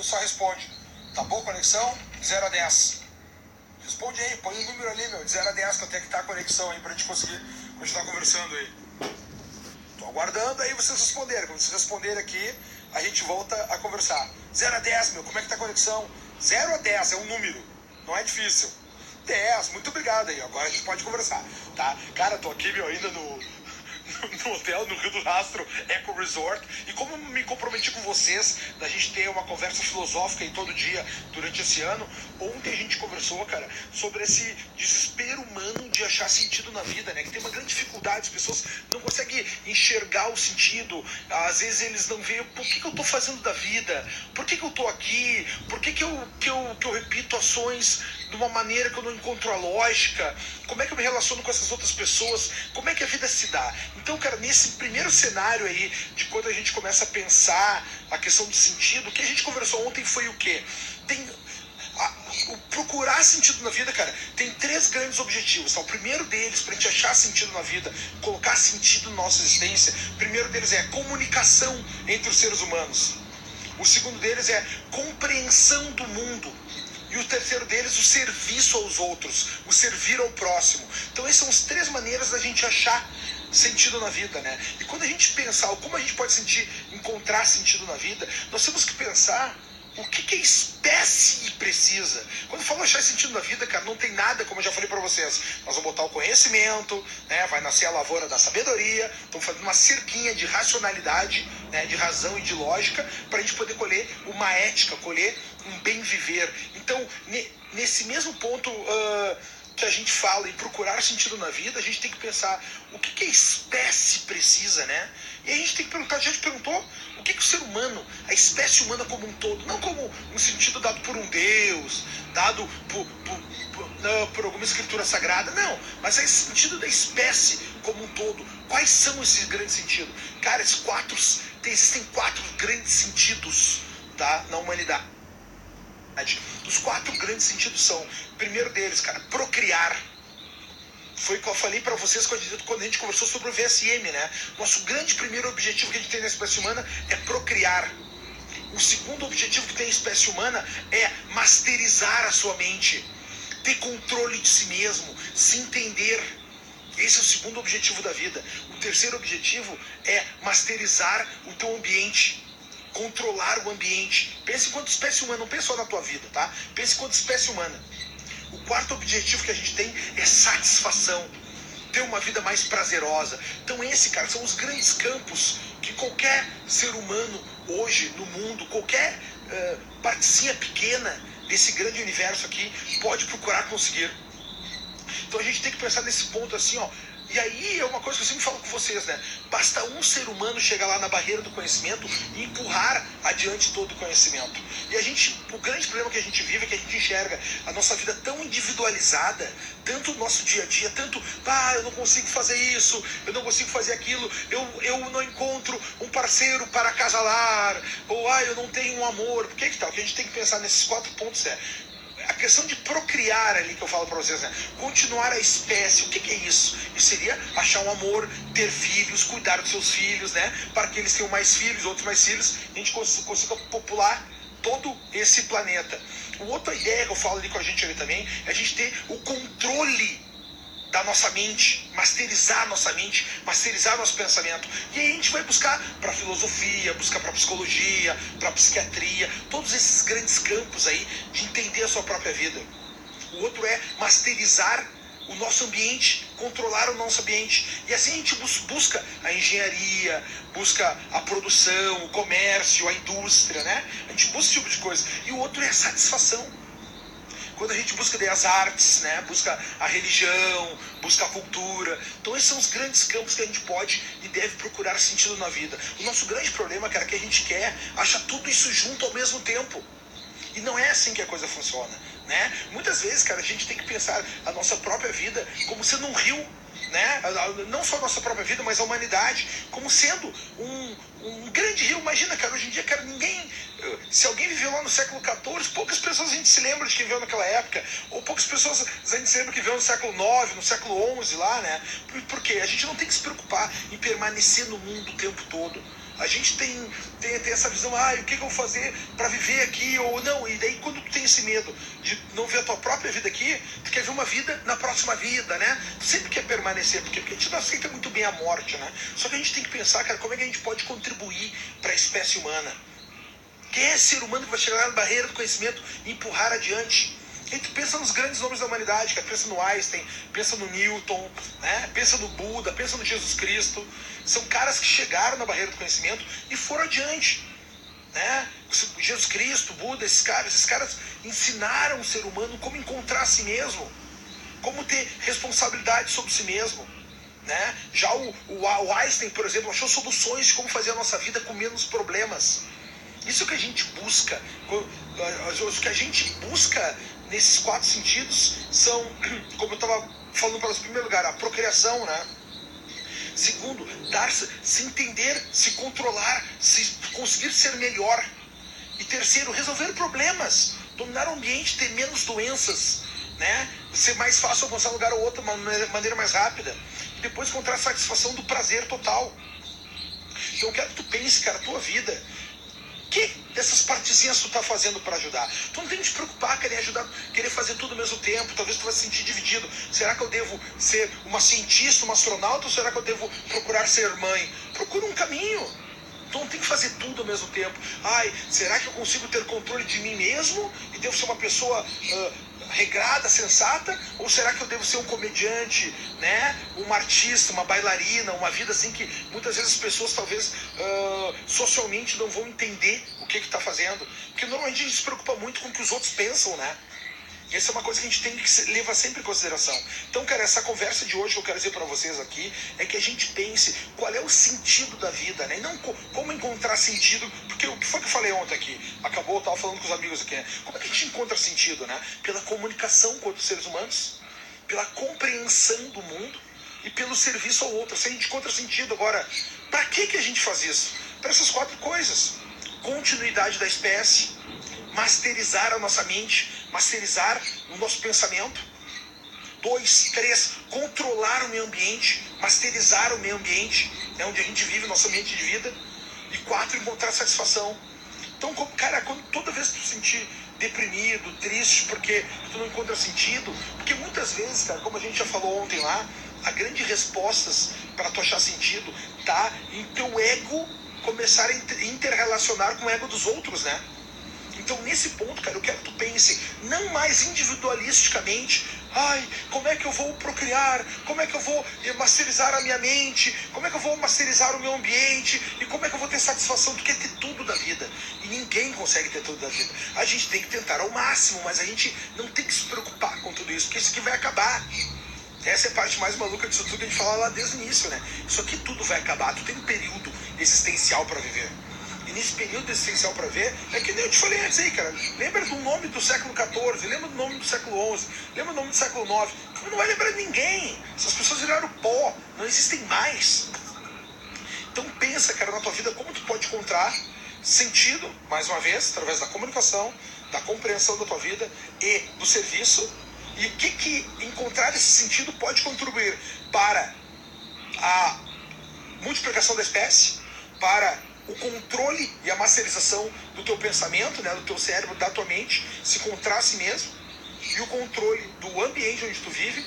Só responde. Tá boa a conexão? 0 a 10. Responde aí, põe um número ali, de 0 a 10, quanto é que tá a conexão aí pra gente conseguir continuar conversando aí. Tô aguardando aí vocês responderem. Quando vocês responderem aqui, a gente volta a conversar. 0 a 10, como é que tá a conexão? 0 a 10 é um número, não é difícil. 10, muito obrigado aí, agora a gente pode conversar, tá? Cara, tô aqui, ainda no hotel, no Rio do Rastro Eco Resort, e como me comprometi com vocês da gente ter uma conversa filosófica aí todo dia durante esse ano, ontem a gente conversou, cara, sobre esse desespero humano de achar sentido na vida, né? Que tem uma grande dificuldade, as pessoas não conseguem enxergar o sentido, às vezes eles não veem por que eu tô fazendo da vida, por que eu tô aqui, por que eu repito ações de uma maneira que eu não encontro a lógica, como é que eu me relaciono com essas outras pessoas, como é que a vida se dá. Então, cara, nesse primeiro cenário aí, de quando a gente começa a pensar a questão do sentido, o que a gente conversou ontem foi o quê? O procurar sentido na vida, cara, tem 3 grandes objetivos, tá? O primeiro deles, pra gente achar sentido na vida, colocar sentido na nossa existência, o primeiro deles é a comunicação entre os seres humanos. O segundo deles é compreensão do mundo. E o terceiro deles, o serviço aos outros, o servir ao próximo. Então essas são as 3 maneiras da gente achar sentido na vida, né? E quando a gente pensar como a gente pode encontrar sentido na vida, nós temos que pensar o que a espécie precisa. Quando eu falo achar sentido na vida, cara, não tem nada, como eu já falei pra vocês. Nós vamos botar o conhecimento, né? Vai nascer a lavoura da sabedoria. Estamos fazendo uma cerquinha de racionalidade, né? De razão e de lógica, pra gente poder colher uma ética, colher um bem viver. Então, nesse mesmo ponto que a gente fala em procurar sentido na vida, a gente tem que pensar o que a espécie precisa, né? E a gente tem que perguntar, a gente perguntou o que o ser humano, a espécie humana como um todo, não como um sentido dado por um Deus, dado por alguma escritura sagrada, não, mas é o sentido da espécie como um todo. Quais são esses grandes sentidos? Cara, existem 4 grandes sentidos, tá, na humanidade. Os 4 grandes sentidos são, o primeiro deles, cara, procriar. Foi o que eu falei pra vocês quando a gente conversou sobre o VSM, né? Nosso grande primeiro objetivo que a gente tem na espécie humana é procriar. O segundo objetivo que tem a espécie humana é masterizar a sua mente, ter controle de si mesmo, se entender. Esse é o segundo objetivo da vida. O terceiro objetivo é masterizar o teu ambiente, controlar o ambiente. Pense enquanto espécie humana, não pense só na tua vida, tá? Pense enquanto espécie humana. O quarto objetivo que a gente tem é satisfação, ter uma vida mais prazerosa. Então cara, são os grandes campos que qualquer ser humano hoje no mundo, qualquer partezinha pequena desse grande universo aqui, pode procurar conseguir. Então a gente tem que pensar nesse ponto assim, ó. E aí é uma coisa que eu sempre falo com vocês, né? Basta um ser humano chegar lá na barreira do conhecimento e empurrar adiante todo o conhecimento. E o grande problema que a gente vive é que a gente enxerga a nossa vida tão individualizada, tanto o nosso dia a dia, tanto, eu não consigo fazer isso, eu não consigo fazer aquilo, eu não encontro um parceiro para acasalar, ou eu não tenho um amor. Por que tal? O que a gente tem que pensar nesses 4 pontos é a questão de procriar ali que eu falo pra vocês, né? Continuar a espécie, o que é isso? Isso seria achar um amor, ter filhos, cuidar dos seus filhos, né? Para que eles tenham mais filhos, outros mais filhos, a gente consiga popular todo esse planeta. Outra ideia que eu falo ali com a gente ali também é a gente ter o controle da nossa mente, masterizar nossa mente, masterizar nosso pensamento. E aí a gente vai buscar para filosofia, buscar para psicologia, para psiquiatria, todos esses grandes campos aí de entender a sua própria vida. O outro é masterizar o nosso ambiente, controlar o nosso ambiente. E assim a gente busca a engenharia, busca a produção, o comércio, a indústria, né? A gente busca esse tipo de coisa. E o outro é a satisfação. Quando a gente busca as artes, né? Busca a religião, busca a cultura. Então esses são os grandes campos que a gente pode e deve procurar sentido na vida. O nosso grande problema, cara, é que a gente quer achar tudo isso junto ao mesmo tempo. E não é assim que a coisa funciona, né? Muitas vezes, cara, a gente tem que pensar a nossa própria vida como sendo um rio, né? Não só a nossa própria vida, mas a humanidade como sendo um grande rio. Imagina, cara, hoje em dia, cara, se alguém viveu lá no século XIV, poucas pessoas a gente se lembra de quem viveu naquela época, ou poucas pessoas a gente se lembra que viveu no século IX, no século XI lá, né? Porque a gente não tem que se preocupar em permanecer no mundo o tempo todo. A gente tem essa visão, o que eu vou fazer para viver aqui, ou não. E daí quando tu tem esse medo de não ver a tua própria vida aqui, tu quer ver uma vida na próxima vida, né? Tu sempre quer permanecer, porque a gente não aceita muito bem a morte, né? Só que a gente tem que pensar, cara, como é que a gente pode contribuir para a espécie humana? Quem é esse ser humano que vai chegar na barreira do conhecimento e empurrar adiante? E tu pensa nos grandes nomes da humanidade, cara. Pensa no Einstein, pensa no Newton, né? Pensa no Buda, pensa no Jesus Cristo. São caras que chegaram na barreira do conhecimento e foram adiante, né? Jesus Cristo, Buda, esses caras ensinaram o ser humano como encontrar a si mesmo, como ter responsabilidade sobre si mesmo, né? Já o Einstein, por exemplo, achou soluções de como fazer a nossa vida com menos problemas. Isso que a gente busca, o que a gente busca nesses 4 sentidos são, como eu estava falando para você, em primeiro lugar, a procriação, né? Segundo, se entender, se controlar, se conseguir ser melhor. E terceiro, resolver problemas, dominar o ambiente, ter menos doenças, né? Ser mais fácil avançar de um lugar ou outro de uma maneira mais rápida. E depois encontrar a satisfação do prazer total. Então eu quero que tu pense, cara, a tua vida, que dessas partezinhas tu tá fazendo para ajudar? Tu não tem que te preocupar, querer ajudar, querer fazer tudo ao mesmo tempo. Talvez tu vai se sentir dividido. Será que eu devo ser uma cientista, uma astronauta, ou será que eu devo procurar ser mãe? Procura um caminho. Tu não tem que fazer tudo ao mesmo tempo. Será que eu consigo ter controle de mim mesmo e devo ser uma pessoa regrada, sensata? Ou será que eu devo ser um comediante, né? Uma artista, uma bailarina, uma vida assim que muitas vezes as pessoas talvez socialmente não vão entender o que está fazendo? Porque normalmente a gente se preocupa muito com o que os outros pensam, né? E essa é uma coisa que a gente tem que levar sempre em consideração. Então, cara, essa conversa de hoje que eu quero dizer para vocês aqui é que a gente pense qual é o sentido da vida, né? E não como encontrar sentido, porque o que foi que eu falei ontem aqui? Acabou, eu estava falando com os amigos aqui, né? Como é que a gente encontra sentido, né? Pela comunicação com outros seres humanos, pela compreensão do mundo e pelo serviço ao outro. Se a gente encontra sentido agora, para que a gente faz isso? Para essas 4 coisas. Continuidade da espécie, masterizar a nossa mente, masterizar o nosso pensamento. 2, 3, controlar o meio ambiente, masterizar o meio ambiente, é onde a gente vive, nosso ambiente de vida. E 4, encontrar satisfação. Então, cara, toda vez que tu sentir deprimido, triste, porque tu não encontra sentido, porque muitas vezes, cara, como a gente já falou ontem lá, a grande resposta para tu achar sentido tá em teu ego começar a interrelacionar com o ego dos outros, né? Então, nesse ponto, cara, eu quero que tu pense não mais individualisticamente. Como é que eu vou procriar? Como é que eu vou masterizar a minha mente? Como é que eu vou masterizar o meu ambiente? E como é que eu vou ter satisfação? Tu quer ter tudo da vida. E ninguém consegue ter tudo da vida. A gente tem que tentar ao máximo, mas a gente não tem que se preocupar com tudo isso, porque isso aqui vai acabar. Essa é a parte mais maluca disso tudo que a gente fala lá desde o início, né? Isso aqui tudo vai acabar. Tu tem um período existencial para viver. E nesse período existencial para ver, é que nem eu te falei antes aí, cara. Lembra do nome do século XIV, lembra do nome do século XI, lembra do nome do século IX. Tu não vai lembrar de ninguém. Essas pessoas viraram pó, não existem mais. Então pensa, cara, na tua vida, como tu pode encontrar sentido, mais uma vez, através da comunicação, da compreensão da tua vida e do serviço. E o que encontrar esse sentido pode contribuir para a multiplicação da espécie, para o controle e a masterização do teu pensamento, né, do teu cérebro, da tua mente, se encontrar a si mesmo, e o controle do ambiente onde tu vive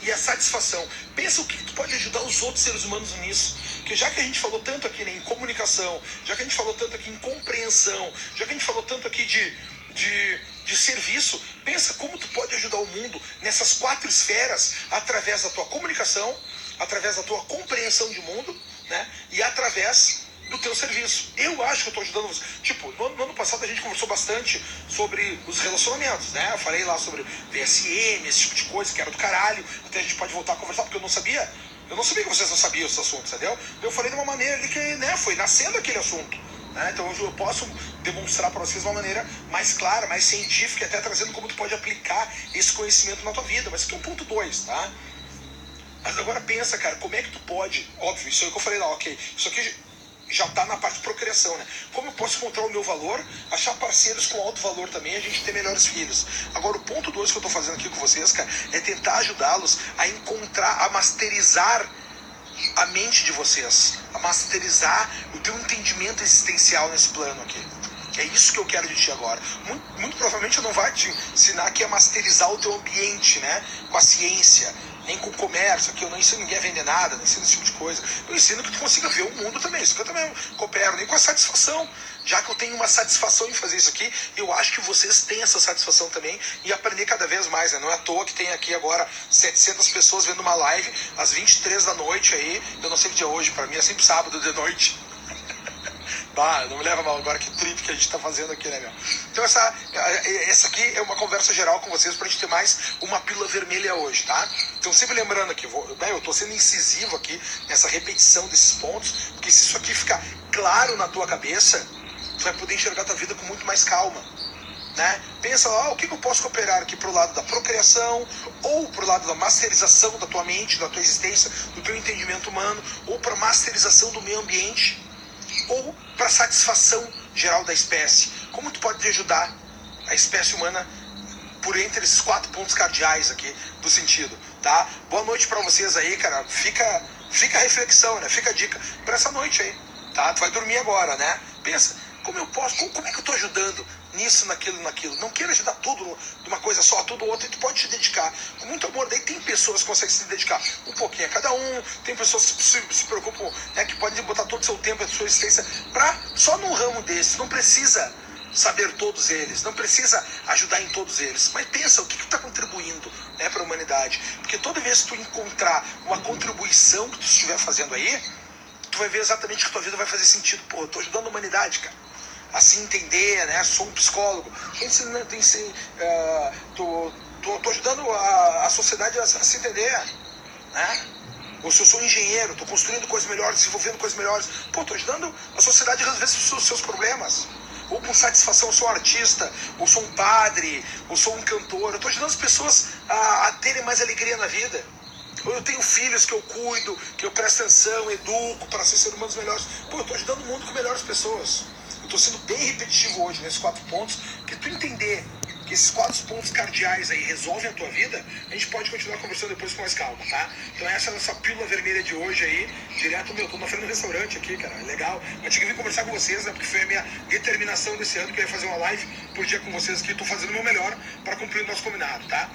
e a satisfação. Pensa o que tu pode ajudar os outros seres humanos nisso. Porque já que a gente falou tanto aqui, né, em comunicação, já que a gente falou tanto aqui em compreensão, já que a gente falou tanto aqui de serviço, pensa como tu pode ajudar o mundo nessas 4 esferas através da tua comunicação, através da tua compreensão de mundo, né, e através do teu serviço. Eu acho que eu estou ajudando você. Tipo, no ano passado a gente conversou bastante sobre os relacionamentos, né? Eu falei lá sobre VSM, esse tipo de coisa, que era do caralho. Até a gente pode voltar a conversar, porque eu não sabia que vocês não sabiam esses assuntos, entendeu? Eu falei de uma maneira ali que, né, foi nascendo aquele assunto, né? Então hoje eu posso demonstrar para vocês de uma maneira mais clara, mais científica, até trazendo como tu pode aplicar esse conhecimento na tua vida. Mas aqui é um ponto 2, tá? Mas agora pensa, cara, como é que tu pode... Óbvio, isso aí que eu falei lá, ok. Isso aqui já está na parte de procriação, né? Como eu posso encontrar o meu valor, achar parceiros com alto valor também, a gente ter melhores filhos. Agora, o ponto 2 que eu estou fazendo aqui com vocês, cara, é tentar ajudá-los a encontrar, a masterizar a mente de vocês, a masterizar o teu entendimento existencial nesse plano aqui. É isso que eu quero de ti agora. Muito provavelmente eu não vou te ensinar aqui a masterizar o teu ambiente, né? Com a ciência, nem com o comércio. Aqui eu não ensino ninguém a vender nada, não ensino esse tipo de coisa. Eu ensino que tu consiga ver o mundo também. Isso que eu também coopero, nem com a satisfação. Já que eu tenho uma satisfação em fazer isso aqui, eu acho que vocês têm essa satisfação também em aprender cada vez mais, né? Não é à toa que tem aqui agora 700 pessoas vendo uma live às 23 da noite aí. Eu não sei que dia é hoje, pra mim é sempre sábado de noite. Tá, não me leva mal agora, que trip que a gente tá fazendo aqui, né, meu? Então essa aqui é uma conversa geral com vocês pra gente ter mais uma pílula vermelha hoje, tá? Então sempre lembrando aqui, eu tô sendo incisivo aqui nessa repetição desses pontos, porque se isso aqui ficar claro na tua cabeça, tu vai poder enxergar a tua vida com muito mais calma, né? Pensa lá, o que eu posso cooperar aqui pro lado da procriação, ou pro lado da masterização da tua mente, da tua existência, do teu entendimento humano, ou pra masterização do meio ambiente, ou para satisfação geral da espécie. Como tu pode ajudar a espécie humana por entre esses 4 pontos cardeais aqui do sentido, tá? Boa noite para vocês aí, cara. Fica a reflexão, né? Fica a dica para essa noite aí, tá? Tu vai dormir agora, né? Pensa, como eu posso, como é que eu tô ajudando nisso, naquilo. Não queira ajudar tudo de uma coisa só, tudo outra, e tu pode te dedicar com muito amor. Daí tem pessoas que conseguem se dedicar um pouquinho a cada um, tem pessoas que se preocupam, né, que podem botar todo o seu tempo, a sua existência só num ramo desse. Não precisa saber todos eles, não precisa ajudar em todos eles, mas pensa o que tu está contribuindo, né, para a humanidade, porque toda vez que tu encontrar uma contribuição que tu estiver fazendo aí, tu vai ver exatamente que a tua vida vai fazer sentido. Pô, eu tô ajudando a humanidade, cara, a se entender, né? Sou um psicólogo. Tô ajudando a sociedade a se entender, né? Ou se eu sou engenheiro, tô construindo coisas melhores, desenvolvendo coisas melhores. Pô, tô ajudando a sociedade a resolver os seus problemas. Ou com satisfação, eu sou um artista, ou sou um padre, ou sou um cantor. Eu tô ajudando as pessoas a terem mais alegria na vida. Ou eu tenho filhos que eu cuido, que eu presto atenção, educo para ser seres humanos melhores. Pô, eu tô ajudando o mundo com melhores pessoas. Eu tô sendo bem repetitivo hoje nesses 4 pontos, porque tu entender que esses 4 pontos cardeais aí resolvem a tua vida, a gente pode continuar conversando depois com mais calma, tá? Então essa é a nossa pílula vermelha de hoje aí, direto, tô na frente do restaurante aqui, cara, legal. Eu tinha que vir conversar com vocês, né, porque foi a minha determinação desse ano, que eu ia fazer uma live por dia com vocês aqui, tô fazendo o meu melhor para cumprir o nosso combinado, tá?